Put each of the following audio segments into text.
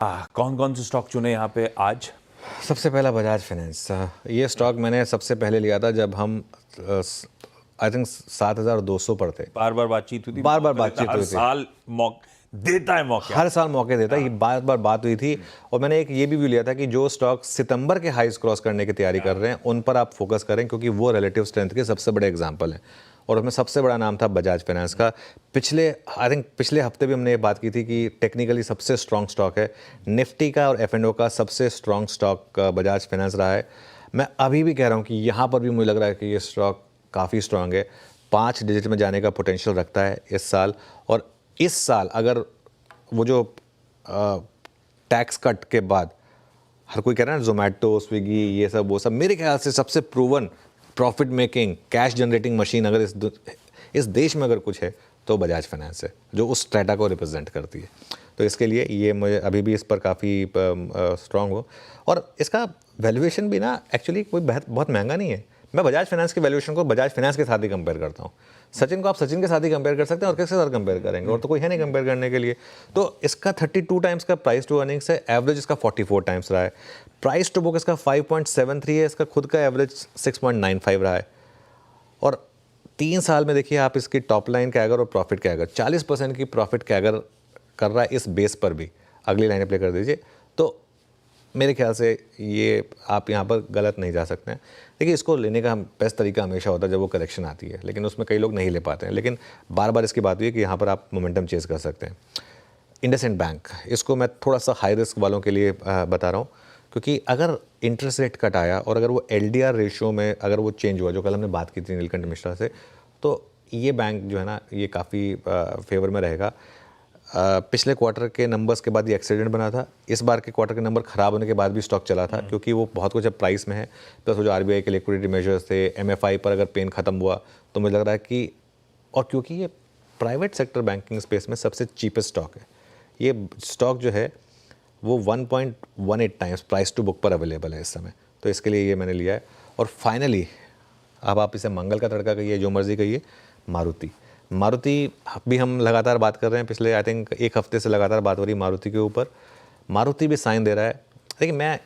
कौन कौन से स्टॉक चुने यहाँ पे आज? सबसे पहला बजाज फाइनेंस। ये स्टॉक मैंने सबसे पहले लिया था जब हम आई थिंक 7,200 पर थे। बार बार बातचीत हुई थी, बार बार बातचीत हर हुई थी, साल देता है मौके, हर साल मौके देता है। ये बार बार बात हुई थी और मैंने एक ये भी लिया था कि जो स्टॉक सितंबर के हाईज क्रॉस करने की तैयारी कर रहे हैं उन पर आप फोकस करें, क्योंकि वो रिलेटिव स्ट्रेंथ के सबसे बड़े एग्जाम्पल हैं। और उसमें सबसे बड़ा नाम था बजाज फाइनेंस का। पिछले हफ्ते भी हमने ये बात की थी कि टेक्निकली सबसे स्ट्रॉन्ग स्टॉक है। निफ्टी का और F&O का सबसे स्ट्रॉन्ग स्टॉक बजाज फाइनेंस रहा है। मैं अभी भी कह रहा हूँ कि यहाँ पर भी मुझे लग रहा है कि ये स्टॉक काफ़ी स्ट्रॉन्ग है, 5 डिजिट में जाने का पोटेंशियल रखता है इस साल। और इस साल अगर वो जो टैक्स कट के बाद हर कोई कह रहा है ना, जोमेटो, स्विगी, ये सब वो सब, मेरे ख्याल से सबसे proven profit making cash generating machine अगर इस देश में अगर कुछ है तो बजाज फाइनेंस है, जो उस स्ट्रेटा को रिप्रेजेंट करती है। तो इसके लिए ये मुझे अभी भी इस पर काफ़ी स्ट्रांग हो। और इसका वैल्यूएशन भी ना एक्चुअली कोई बहुत महंगा नहीं है। मैं बजाज फाइनेंस की वैल्यूएशन को बजाज फाइनेंस के साथ ही कंपेयर करता हूँ। सचिन को आप सचिन के साथ ही कंपेयर कर सकते हैं और किसके साथ कंपेयर करेंगे, और तो कोई है नहीं कंपेयर करने के लिए। तो इसका 32 टाइम्स का प्राइस टू अर्निंग्स है, एवरेज इसका 44 टाइम्स रहा है। प्राइस टू बुक इसका 5.73 है, इसका खुद का एवरेज 6.95 रहा है। और 3 साल में देखिए आप इसकी टॉप लाइन कैगर और प्रॉफिट कैगर 40% की प्रॉफिट कैगर कर रहा है इस बेस पर भी। अगली लाइन प्ले कर दीजिए। तो मेरे ख्याल से ये आप यहाँ पर गलत नहीं जा सकते हैं। देखिए, इसको लेने का बेस्ट तरीका हमेशा होता है जब वो करेक्शन आती है, लेकिन उसमें कई लोग नहीं ले पाते हैं। लेकिन बार बार इसकी बात हुई है कि यहाँ पर आप मोमेंटम चेज कर सकते हैं। इंडसइंड बैंक, इसको मैं थोड़ा सा हाई रिस्क वालों के लिए बता रहा हूँ, क्योंकि अगर इंटरेस्ट रेट कट आया और अगर वो LDR रेशियो में अगर वो चेंज हुआ, जो कल हमने बात की थी नीलकंठ मिश्रा से, तो ये बैंक जो है ना ये काफ़ी फेवर में रहेगा। पिछले क्वार्टर के नंबर्स के बाद ये एक्सीडेंट बना था। इस बार के क्वार्टर के नंबर खराब होने के बाद भी स्टॉक चला था, क्योंकि वो बहुत कुछ अब प्राइस में है। प्लस वो जो RBI के लिक्विडिटी मेजर्स थे, MFI पर अगर पेन खत्म हुआ, तो मुझे लग रहा है कि, और क्योंकि ये प्राइवेट सेक्टर बैंकिंग स्पेस में सबसे चीपेस्ट स्टॉक है, ये स्टॉक जो है वो 1.18 टाइम्स प्राइस टू बुक पर अवेलेबल है इस समय। तो इसके लिए ये मैंने लिया है। और फाइनली अब आप इसे मंगल का तड़का कहिए, जो मर्जी कहिए, मारुति भी हम लगातार बात कर रहे हैं। पिछले आई थिंक 1 हफ्ते से लगातार बात हो रही है मारुति के ऊपर। मारुति भी साइन दे रहा है। लेकिन मैं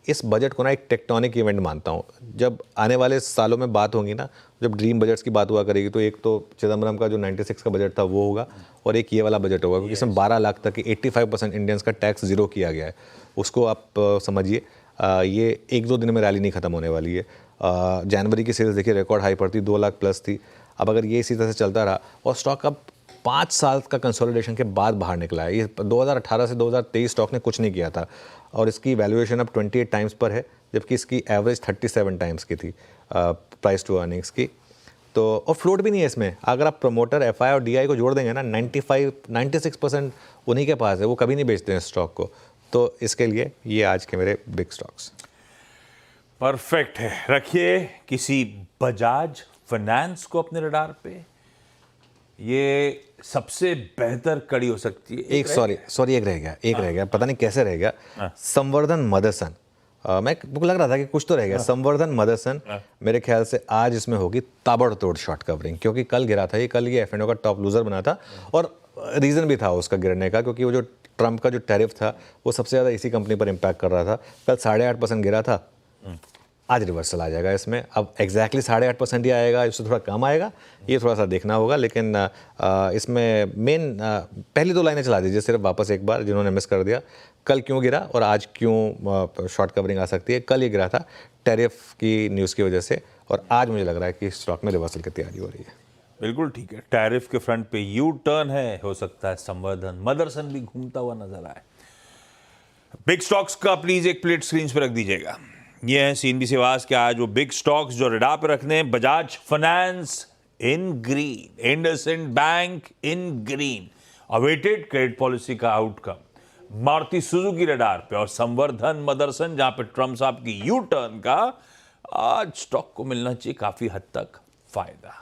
इस बजट को ना एक टेक्टोनिक इवेंट मानता हूँ। जब आने वाले सालों में बात होगी ना, जब ड्रीम बजट्स की बात हुआ करेगी, तो एक तो चिदम्बरम का जो 96 का बजट था वो होगा, और एक ये वाला बजट होगा, क्योंकि इसमें 12 लाख तक की 85% इंडियंस का टैक्स जीरो किया गया है। उसको आप समझिए, ये 1-2 दिन में रैली नहीं खत्म होने वाली है। जनवरी की सेल्स देखिए रिकॉर्ड हाई पर थी, 2 लाख प्लस थी। अब अगर ये इसी तरह से चलता रहा और स्टॉक अब 5 साल का कंसोलिडेशन के बाद बाहर निकला है, ये 2018 से 2023 स्टॉक ने कुछ नहीं किया था, और इसकी वैल्यूएशन अब 28 टाइम्स पर है, जबकि इसकी एवरेज 37 टाइम्स की थी प्राइस टू अर्निंग्स की। तो और फ्लोट भी नहीं है इसमें। अगर आप प्रमोटर FI और DI को जोड़ देंगे ना, 96% उन्हीं के पास है, वो कभी नहीं बेचते हैं स्टॉक को। तो इसके लिए ये आज के मेरे बिग स्टॉक्स। परफेक्ट है। रखिए किसी बजाज फाइनेंस को अपने रडार पे, ये सबसे बेहतर कड़ी हो सकती है। एक रह गया, पता नहीं कैसे रह गया। संवर्धन मदरसन। मुझे लग रहा था कि कुछ तो रह गया। संवर्धन मदरसन मेरे ख्याल से आज इसमें होगी ताबड़तोड़ शॉर्ट कवरिंग, क्योंकि कल गिरा था ये। कल ये F&O का टॉप लूजर बना था, और रीज़न भी था उसका गिरने का, क्योंकि वो जो ट्रंप का जो टैरिफ था वो सबसे ज़्यादा इसी कंपनी पर इम्पैक्ट कर रहा था। कल 8.5% गिरा था। आज रिवर्सल आ जाएगा इसमें। अब एग्जैक्टली 8.5% ही आएगा, इससे थोड़ा कम आएगा, ये थोड़ा सा देखना होगा। लेकिन इसमें मेन पहली 2 लाइनें चला दीजिए सिर्फ वापस एक बार, जिन्होंने मिस कर दिया। कल क्यों गिरा और आज क्यों शॉर्ट कवरिंग आ सकती है। कल ये गिरा था टैरिफ की न्यूज़ की वजह से, और आज मुझे लग रहा है कि स्टॉक में रिवर्सल की तैयारी हो रही है। बिल्कुल ठीक है। टैरिफ के फ्रंट पे यू टर्न है, हो सकता है संवर्धन मदरसन भी घूमता हुआ नजर आए। बिग स्टॉक्स का प्लीज एक प्लेट स्क्रीन पे रख दीजिएगा। ये है CNBC आवाज के आज वो बिग स्टॉक्स जो रडार पे रखने। बजाज फाइनेंस इन ग्रीन, इंडसइंड बैंक इन ग्रीन, अवेटेड क्रेडिट पॉलिसी का आउटकम, मारुति सुजुकी रडार पे, और संवर्धन मदरसन जहां पे ट्रम्प साहब की यू टर्न का आज स्टॉक को मिलना चाहिए काफी हद तक फायदा।